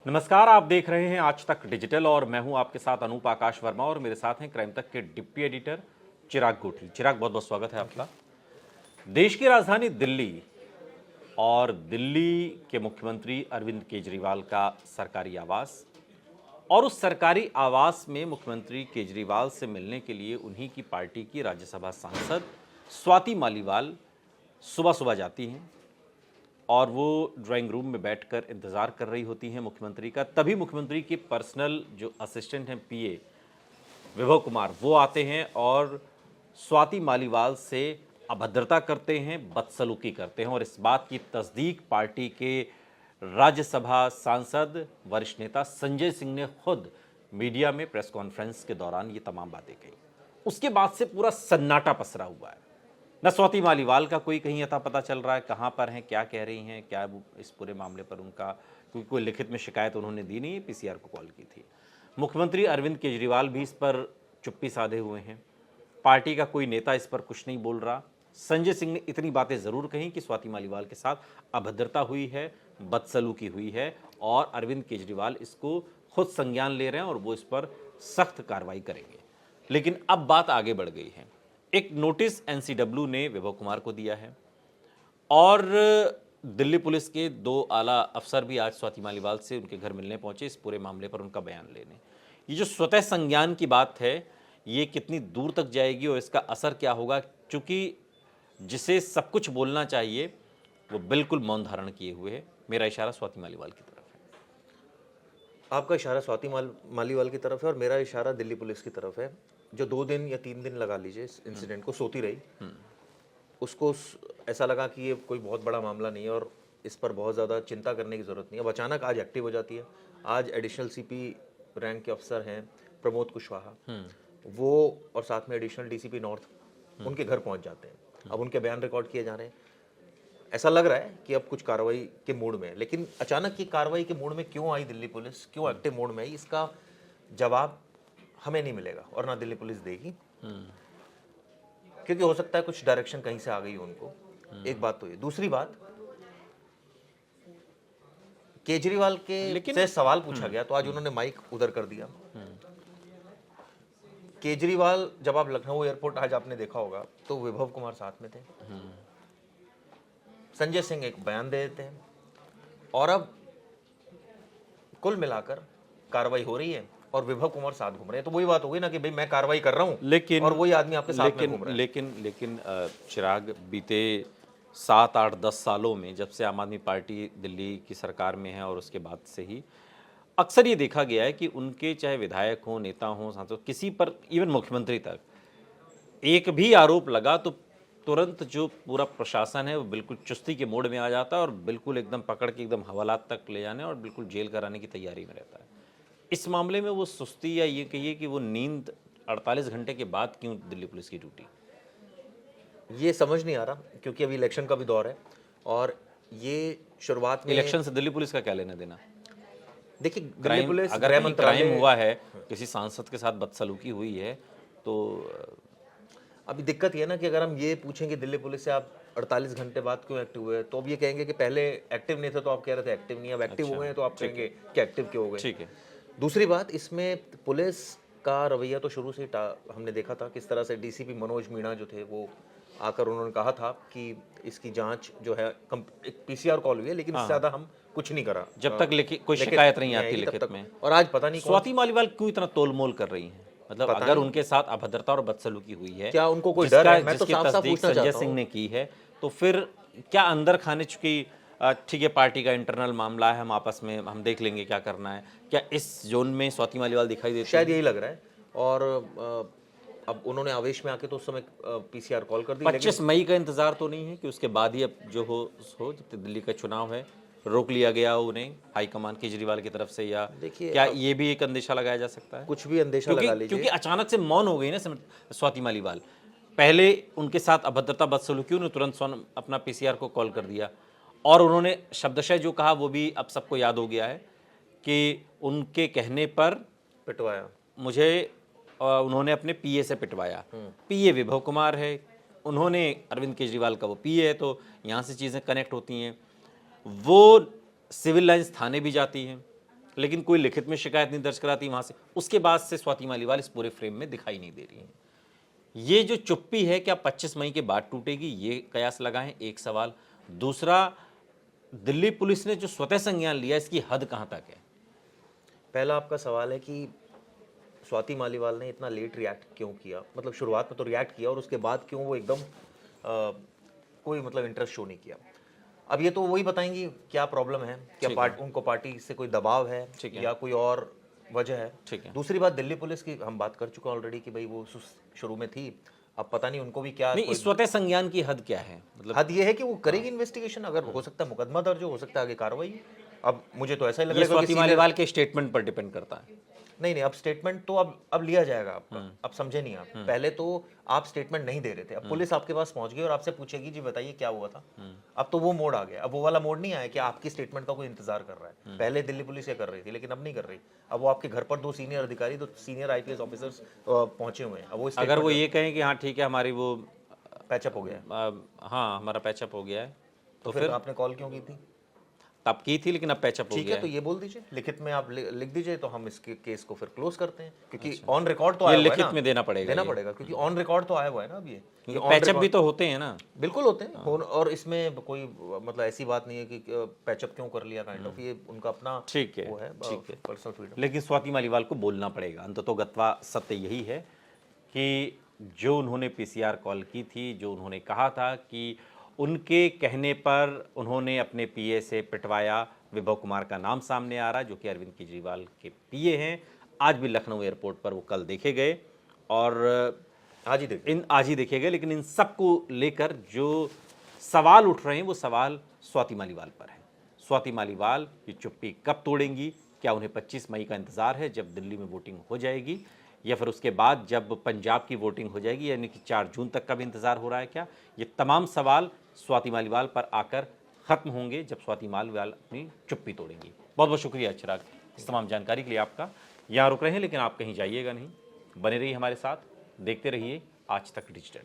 नमस्कार, आप देख रहे हैं आज तक डिजिटल और मैं हूं आपके साथ अनूप आकाश वर्मा और मेरे साथ हैं क्राइम तक के डिप्टी एडिटर चिराग कोठी। चिराग, बहुत बहुत स्वागत है आपका। देश की राजधानी दिल्ली और दिल्ली के मुख्यमंत्री अरविंद केजरीवाल का सरकारी आवास, और उस सरकारी आवास में मुख्यमंत्री केजरीवाल से मिलने के लिए उन्हीं की पार्टी की राज्यसभा सांसद स्वाति मालीवाल सुबह सुबह जाती हैं और वो ड्राइंग रूम में बैठकर इंतज़ार कर रही होती हैं मुख्यमंत्री का। तभी मुख्यमंत्री के पर्सनल जो असिस्टेंट हैं पीए विभव कुमार, वो आते हैं और स्वाति मालीवाल से अभद्रता करते हैं, बदसलूकी करते हैं। और इस बात की तस्दीक पार्टी के राज्यसभा सांसद वरिष्ठ नेता संजय सिंह ने खुद मीडिया में प्रेस कॉन्फ्रेंस के दौरान ये तमाम बातें कही। उसके बाद से पूरा सन्नाटा पसरा हुआ है। न स्वाति मालीवाल का कोई कहीं अता पता चल रहा है कहाँ पर हैं, क्या कह रही हैं, क्या इस पूरे मामले पर उनका, क्योंकि कोई लिखित में शिकायत उन्होंने दी नहीं है, पीसीआर को कॉल की थी। मुख्यमंत्री अरविंद केजरीवाल भी इस पर चुप्पी साधे हुए हैं। पार्टी का कोई नेता इस पर कुछ नहीं बोल रहा। संजय सिंह ने इतनी बातें ज़रूर कहीं कि स्वाति मालीवाल के साथ अभद्रता हुई है, बदसलूकी हुई है और अरविंद केजरीवाल इसको खुद संज्ञान ले रहे हैं और वो इस पर सख्त कार्रवाई करेंगे। लेकिन अब बात आगे बढ़ गई है। एक नोटिस एनसीडब्ल्यू ने विभव कुमार को दिया है और दिल्ली पुलिस के दो आला अफसर भी आज स्वाति मालीवाल से उनके घर मिलने पहुंचे इस पूरे मामले पर उनका बयान लेने। ये जो स्वतः संज्ञान की बात है, ये कितनी दूर तक जाएगी और इसका असर क्या होगा, क्योंकि जिसे सब कुछ बोलना चाहिए वो बिल्कुल मौन धारण किए हुए है। मेरा इशारा स्वाति मालीवाल की तरफ है। आपका इशारा स्वाति मालीवाल की तरफ है और मेरा इशारा दिल्ली पुलिस की तरफ है, जो 2 दिन या 3 दिन लगा लीजिए इस इंसिडेंट को सोती रही। उसको ऐसा लगा कि ये कोई बहुत बड़ा मामला नहीं है और इस पर बहुत ज़्यादा चिंता करने की ज़रूरत नहीं है। अब अचानक आज एक्टिव हो जाती है। आज एडिशनल सीपी रैंक के अफसर हैं प्रमोद कुशवाहा, वो और साथ में एडिशनल डीसीपी नॉर्थ उनके घर पहुंच जाते हैं। अब उनके बयान रिकॉर्ड किए जा रहे हैं। ऐसा लग रहा है कि अब कुछ कार्रवाई के मूड में है, लेकिन अचानक की कार्रवाई के मूड में क्यों आई दिल्ली पुलिस, क्यों एक्टिव मोड में आई, इसका जवाब हमें नहीं मिलेगा और ना दिल्ली पुलिस देगी, क्योंकि हो सकता है कुछ डायरेक्शन कहीं से आ गई उनको। एक बात तो ये। दूसरी बात, केजरीवाल के से सवाल पूछा गया तो आज उन्होंने माइक उधर कर दिया। केजरीवाल जब आप लखनऊ एयरपोर्ट आज आपने देखा होगा तो विभव कुमार साथ में थे, संजय सिंह एक बयान दे देते हैं और अब कुल मिलाकर कार्रवाई हो रही है और विभव कुमार साथ घूम रहे हैं। तो वही बात हो गई ना कि भाई मैं कार्रवाई कर रहा हूं, लेकिन और वही आदमी आपके साथ में घूम रहा है। लेकिन चिराग, बीते 7, 8, 10 सालों में जब से आम आदमी पार्टी दिल्ली की सरकार में है और उसके बाद से ही अक्सर ये देखा गया है कि उनके चाहे विधायक हों, नेता हों, सांसद, किसी पर, इवन मुख्यमंत्री तक, एक भी आरोप लगा तो तुरंत जो पूरा प्रशासन है वो बिल्कुल चुस्ती के मोड में आ जाता है और बिल्कुल एकदम पकड़ के एकदम हवालात तक ले जाने और बिल्कुल जेल कराने की तैयारी में रहता है। इस मामले में वो सुस्ती, या ये कहिए कि वो नींद 48 घंटे के बाद क्यों दिल्ली पुलिस की ड्यूटी, ये समझ नहीं आ रहा, क्योंकि अभी इलेक्शन का भी दौर है और ये शुरुआत में इलेक्शन से दिल्ली पुलिस का क्या लेना देना। देखिए, दिल्ली पुलिस, अगर गृह कहीं मंत्रालय क्राइम हुआ है, किसी सांसद के साथ बदसलूकी हुई है, तो अभी दिक्कत ये है ना कि अगर हम ये पूछेंगे दिल्ली पुलिस से आप 48 घंटे बाद क्यों एक्टिव हुए, तो अब ये कहेंगे कि पहले एक्टिव नहीं थे तो आप कह रहे थे एक्टिव नहीं, अब एक्टिव हुए हैं तो आप कहेंगे कि एक्टिव क्यों हो गए। ठीक है। दूसरी बात, इसमें पुलिस का रवैया तो शुरू से ही हमने देखा था किस तरह से डीसीपी मनोज मीणा जो थे वो आकर उन्होंने कहा था कि इसकी जांच जो है, एक पीसीआर कॉल हुई है लेकिन इससे ज़्यादा हम कुछ नहीं करा जब तक कोई शिकायत नहीं आती लिखित में। और आज पता नहीं स्वाति मालीवाल क्यों इतना तोलमोल कर रही हैं, मतलब अगर उनके साथ अभद्रता और बदसलूकी हुई है, क्या उनको कोई डर है? मैं तो जिसकी साफ-साफ तस्दीक पूछना संजय चाहता हूं। सिंह ने की है, तो फिर क्या अंदर खाने, चुकी ठीक है पार्टी का इंटरनल मामला है, हम आपस में हम देख लेंगे क्या करना है, क्या इस जोन में स्वाति मालीवाल दिखाई देती है? शायद यही लग रहा है। और अब उन्होंने आवेश में आके तो उस समय पीसीआर कॉल कर दी। 25 मई का इंतजार तो नहीं है कि उसके बाद ही अब जो हो, जब दिल्ली का चुनाव है, रोक लिया गया उन्हें हाईकमान केजरीवाल की तरफ से, या देखिए, क्या ये भी एक अंदेशा लगाया जा सकता है? कुछ भी अंदेशा लगा लीजिए, क्योंकि अचानक से मौन हो गई ना स्वाति मालीवाल। पहले उनके साथ अभद्रता बदसलूकी, उन्होंने तुरंत अपना पीसीआर को कॉल कर दिया और उन्होंने शब्दशः जो कहा वो भी अब सबको याद हो गया है कि उनके कहने पर पिटवाया मुझे, उन्होंने अपने पीए से पिटवाया। पीए विभव कुमार है, उन्होंने अरविंद केजरीवाल का वो पीए है, तो यहाँ से चीज़ें कनेक्ट होती हैं। वो सिविल लाइंस थाने भी जाती हैं, लेकिन कोई लिखित में शिकायत नहीं दर्ज कराती वहां से। उसके बाद से स्वाति मालीवाल इस पूरे फ्रेम में दिखाई नहीं दे रही है। ये जो चुप्पी है क्या 25 मई के बाद टूटेगी, ये कयास लगाएं, एक सवाल। दूसरा, दिल्ली पुलिस ने जो स्वतः संज्ञान लिया, इसकी हद कहां तक है? पहला आपका सवाल है कि स्वाति मालीवाल ने इतना लेट रिएक्ट क्यों किया, मतलब शुरुआत में तो रिएक्ट किया और उसके बाद क्यों वो एकदम कोई मतलब इंटरेस्ट शो नहीं किया। अब ये तो वही बताएंगी क्या प्रॉब्लम है, क्या उनको पार्टी से कोई दबाव है या कोई और वजह है। ठीक है। दूसरी बात, दिल्ली पुलिस की हम बात कर चुके हैं ऑलरेडी कि भाई वो शुरू में थी, अब पता नहीं उनको भी क्या नहीं, इस स्वतः संज्ञान की हद क्या है? मतलब हद ये है कि वो करेगी इन्वेस्टिगेशन, अगर हो सकता है मुकदमा दर्ज हो सकता है आगे कार्रवाई। अब मुझे तो ऐसा ही लग ये रहा है स्वाति मालीवाल के स्टेटमेंट पर डिपेंड करता है। नहीं, अब स्टेटमेंट तो अब लिया जाएगा आपका। अब समझे नहीं आप, पहले तो आप स्टेटमेंट नहीं दे रहे थे, अब पुलिस आपके पास पहुंच गई और आपसे पूछेगी जी बताइए क्या हुआ था। अब तो वो मोड आ गया, अब वो वाला मोड नहीं आया कि आपकी स्टेटमेंट का कोई इंतजार कर रहा है। पहले दिल्ली पुलिस ये कर रही थी, लेकिन अब नहीं कर रही। अब वो आपके घर पर दो सीनियर अधिकारी, दो सीनियर आईपीएस ऑफिसर्स पहुंचे हुए हैं। अब वो अगर वो ये कहें कि हाँ ठीक है, हमारी वो पैचअप हो गया है, हाँ हमारा पैचअप हो गया है, तो फिर आपने कॉल क्यों की थी? तब की थी, लेकिन अब पैचअप हो ठीक गया है, तो ये बोल दीजिए, लिखित में आप लिख दीजिए, तो हम इसके केस को फिर क्लोज करते हैं, क्योंकि ऑन रिकॉर्ड तो ये आया हुआ है लिखित ना, में देना पड़ेगा क्योंकि ऑन रिकॉर्ड तो आया हुआ है ना। अब ये पैचअप भी तो होते हैं ना। बिल्कुल होते हैं और इसमें कोई मतलब ऐसी बात नहीं है कि पैचअप क्यों कर लिया, काइंड ऑफ ये उनका अपना ठीक है, वो है पर्सनल फ्रीडम। लेकिन स्वाति मालीवाल को बोलना पड़ेगा। अंततोगत्वा सत्य यही है कि जो उन्होंने पीसीआर कॉल की थी, जो उन्होंने कहा था कि उनके कहने पर उन्होंने अपने पीए से पिटवाया, विभव कुमार का नाम सामने आ रहा है, जो कि अरविंद केजरीवाल के पीए हैं। आज भी लखनऊ एयरपोर्ट पर वो कल देखे गए और आज ही देखे गए, लेकिन इन सबको लेकर जो सवाल उठ रहे हैं वो सवाल स्वाति मालीवाल पर है। स्वाति मालीवाल ये चुप्पी कब तोड़ेंगी? क्या उन्हें 25 मई का इंतजार है जब दिल्ली में वोटिंग हो जाएगी, या फिर उसके बाद जब पंजाब की वोटिंग हो जाएगी, यानी कि 4 जून तक का भी इंतजार हो रहा है क्या? ये तमाम सवाल स्वाति मालीवाल पर आकर खत्म होंगे जब स्वाति मालीवाल अपनी चुप्पी तोड़ेंगी। बहुत बहुत शुक्रिया चिराग, इस तमाम जानकारी के लिए आपका। यहाँ रुक रहे हैं, लेकिन आप कहीं जाइएगा नहीं, बने रहिए हमारे साथ, देखते रहिए आज तक डिजिटल।